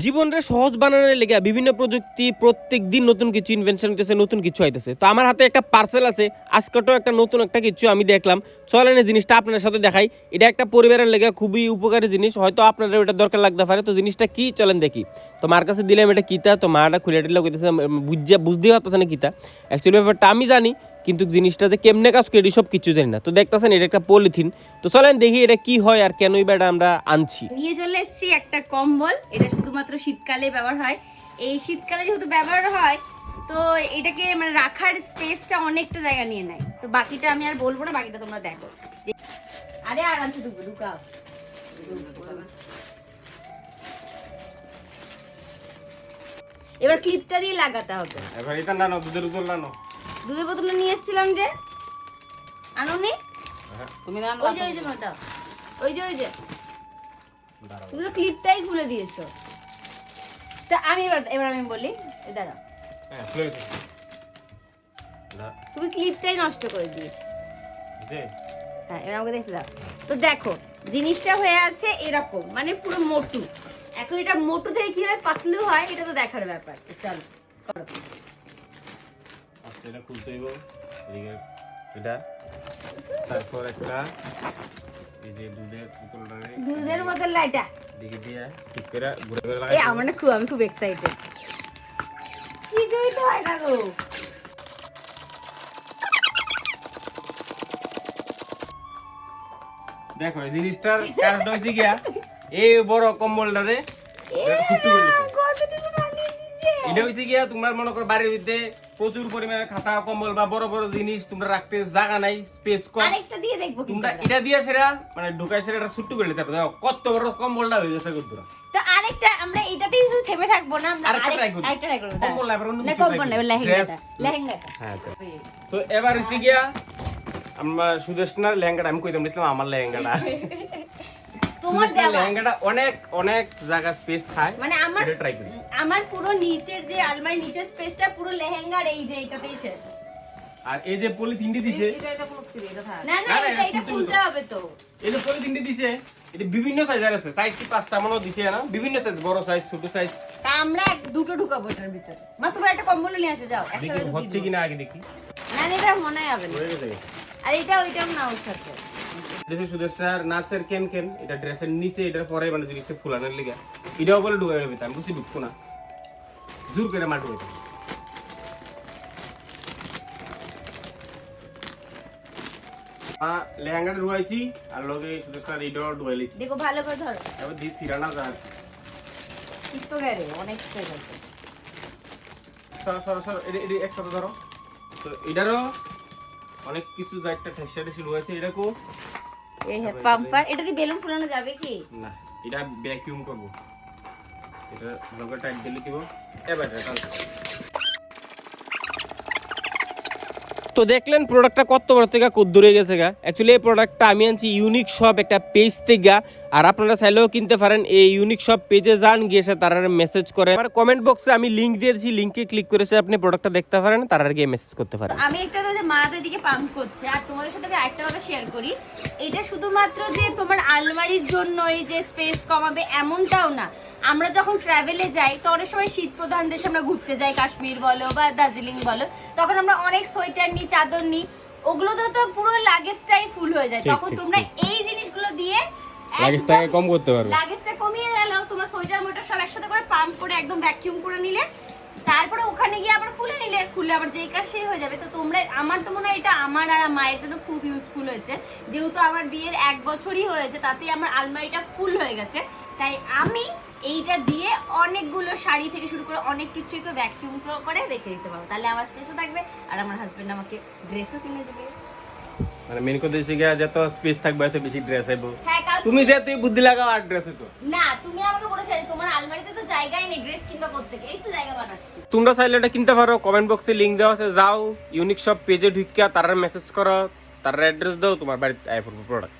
জীবনরে সহজ বানানোর লেগে বিভিন্ন প্রযুক্তি প্রত্যেক দিন নতুন কিছু ইনভেনশন হইতেছে, নতুন কিছু আইতেছে। তো আমার হাতে একটা পার্সেল আছে, আজকেও একটা নতুন একটা কিছু আমি দেখলাম। চলেন এই জিনিসটা আপনার সাথে দেখাই। এটা একটা পরিবারের লেগে খুবই উপকারী জিনিস, হয়তো আপনাদের ওটা দরকার লাগতে পারে। তো জিনিসটা কি চলেন দেখি। তো মার কাছে দিলাম এটা কিতা, তো মাটা খুলে টিলা কইতেছে, বুঝতেই পারতেছে না কিতা। অ্যাকচুয়ালি ব্যাপারটা আমি জানি, কিন্তু জিনিসটা যে কেমনে কাজ করে সব কিছু জানি না। তো দেখতেছেন এটা একটা পলিথিন। তো চলেন দেখি এটা কি হয় আর কেনই বা এটা আমরা আনছি। নিয়ে চলে এসেছি একটা কম্বল। এটা শুধুমাত্র শীতকালে ব্যবহার হয়। এই শীতকালে যেহেতু ব্যবহার হয়, তো এটাকে মানে রাখার স্পেসটা অনেকটা জায়গা নিয়ে নেয়। তো বাকিটা আমি আর বলবো না, বাকিটা তোমরা দেখো। আরে আরামসে ঢুকাও। এবার ক্লিপটা দিয়ে লাগাতে হবে। এবার এটা নানো, দুধের বোতল নানো। দুধের বোতল নিয়ে এসেছিলাম যে, আনোনি? তুমি না ওই যে মোটা, ওই যে তুমি তো ক্লিপটাই খুলে দিয়েছো। তা আমি এবার আমি বলি, দাঁড়াও। হ্যাঁ, খুলে গেছে। তুমি ক্লিপটাই নষ্ট করে দিয়েছো। হ্যাঁ, এবার আমাকে দেখতে দাও। তো দেখো জিনিসটা হয়ে আছে এরকম, মানে পুরো মোটু। এখন এটা মোটু থেকে কিভাবে পাতলু হয় এটা তো দেখার ব্যাপার। চলো করো। এটা খুলতে হইব, এটা তারপর একটা এই যে দুধের বোতল লাইটা দিকে দিয়ে ঠিক করে ঘুরে ঘুরে লাগাই। এই আমার না আমি খুব এক্সাইটেড। কিছুই তো হয় না গো। দেখো এই জিনিসটার কাজটা হইছে গিয়া এই বড় কম্বলটারে সুট্টু করে দিছে। কতটুকু বানিয়ে দিয়েছে এটা হইছে গিয়া তোমার মনে করো বাড়ির ভিতরে প্রচুর পরিমাণে খাতা কম্বল বা বড় বড় জিনিস তোমরা রাখতে জায়গা নাই, স্পেস কম। আরেকটা দিয়ে দেখবো তোমরা এটা দিয়ে সেরা মানে ঢুকাই সেরা সুট্টু করে দিতে পারো। দেখো কত বড় কম্বলটা হয়ে গেছে গুদুরা। তো আরেকটা আমরা এটাতেই শুধু থেমে থাকবো না, আমরা আরেকটা try করি। আরেকটা ট্রাই করব। কম্বল না, এবার অন্য না কিছু কম্বল try না, করি। লেহেঙ্গাটা। হ্যাঁ, তো এবার হইছে গিয়া আমরা সুদেশনার লেহেঙ্গাটা আমি কইতাম দিছিলাম আমার লেহেঙ্গাটা। তোমার দেওয়া লেহেঙ্গাটা অনেক অনেক জায়গা স্পেস খায়, মানে আমার এটা ট্রাই করি। আমার পুরো নিচের যে আলমারির নিচের স্পেসটা পুরো লেহেঙ্গার এই যে এটাতেই শেষ। আর এই যে পলিথিনটি দিছে, না না, এটা এটা খুলতে হবে তো। এই যে পলিথিনটি দিছে এটা বিভিন্ন সাইজের আছে, সাইজটি 5টা মনে দিছে না, বিভিন্ন সাইজ, বড় সাইজ ছোট সাইজ। তা আমরা দুটো ঢুকাবো এটার ভিতরে। মা তুমি একটা কম্বল নিয়ে আসো, যাও দেখি একসাথে ঢুকিয়ে হচ্ছে দিবো। কিনা আগে দেখি। না এটা মনে হবে না। হয়ে গেছে। আর এটা ওইটাও না ওর সাথে। দেখি সুদেশনার নাচের কেন এটা ড্রেসের নিচে এটার পরে মানে জিনিসটা ফুলানোর লিগা এটাও বলে ঢুকাই দেবে, আমি বুঝছি ঢুকবো না, জোর করে মা ঢুকাই দেবে। লেহেঙ্গাটা ঢুকাইছি আর লগে সুদেশনার এটাও ঢুকাই লিছি। দেখো ভালো করে ধরো। এবার দি সিরানা যা একটু গেলে অনেক স্পেস আছে। সর এটা একসাথে ধরো। তো এটারও অনেক কিছু যা একটা ঠেসা ছিল হয়েছে এটাকেও এই হ্যাঁ পাম্পার। এটা দিয়ে বেলুন ফুলানো যাবে কি? না, এটা ভ্যাকুয়াম করব। এটা লগে টাইট দিলে দিব। এবার এটা তো দেখলেন প্রোডাক্টটা কত বড় থেকে কত দূরে গেছে গা। অ্যাকচুয়ালি এই প্রোডাক্টটা আমি আনছি ইউনিক শপ একটা পেজ থেকে, আর আপনারা চাইলেও কিনতে পারেন। এই ইউনিক শপ পেজে যান, গিয়ে এসে তারা মেসেজ করে। আমার কমেন্ট বক্সে আমি লিংক দিয়ে দিয়েছি, লিংকে ক্লিক করেছে আপনি প্রোডাক্টটা দেখতে পারেন, তারা গিয়ে মেসেজ করতে পারেন। আমি একটা কথা মা তো এদিকে পাম্প করছে, আর তোমাদের সাথে আমি আরেকটা কথা শেয়ার করি। এটা শুধুমাত্র যে তোমার আলমারির জন্য এই যে স্পেস কমাবে এমনটাও না। আমরা যখন ট্রাভেলে যাই তো অনেক সময় শীত প্রধান দেশে আমরা ঘুরতে যাই, কাশ্মীর বলো বা দার্জিলিং বলো, তখন আমরা অনেক সোয়েটার নিই, চাদর নিই, ওগুলো তো পুরো লাগেজটাই ফুল হয়ে যায়। তখন তোমরা এই জিনিসগুলো দিয়ে লাগেজটাকে কম করতে পারবে, লাগেজটা কমিয়ে দিলাও, তোমার সোয়েটার মোটার সব একসাথে করে পাম্প করে একদম ভ্যাকুয়াম করে নিলে, তারপরে ওখানে গিয়ে আবার খুলে নিলে, খুলে আবার যেই কাজ সেই হয়ে যাবে। তো তোমরা, আমার তো মনে হয় এটা আমার আর মায়ের জন্য খুব ইউজফুল হয়েছে। যেহেতু আমার বিয়ের 1 বছরই হয়েছে, তাতেই আমার আলমারিটা ফুল হয়ে গেছে। তাই আমি এইটা দিয়ে অনেকগুলো শাড়ি থেকে শুরু করে অনেক কিছুই তো ভ্যাকুয়াম করে রেখে দিতে পারবো। তাহলে আমার স্পেসও থাকবে আর আমার হাজবেন্ড আমাকে ড্রেসও কিনে দেবে। মানে মেন কথা হচ্ছে গিয়া যত স্পেস থাকবে এত বেশি ড্রেস আইবো। হ্যাঁ, তুমি যেতে বুদ্ধি লাগাও আর ড্রেস হইতো না। তুমি আমাকে বলেছো তোমার আলমারিতে তো জায়গাই নেই ড্রেস কিনবা করতে, এই তো জায়গা বানাচ্ছি। তোমরা চাইলে এটা কিনতে পারো। কমেন্ট বক্সে লিংক দেওয়া আছে, যাও ইউনিক শপ পেজে ঢুকিয়া তারা মেসেজ করো, তার অ্যাড্রেস দাও, তোমার বাড়িতে আই পড়বে প্রোডাক্ট।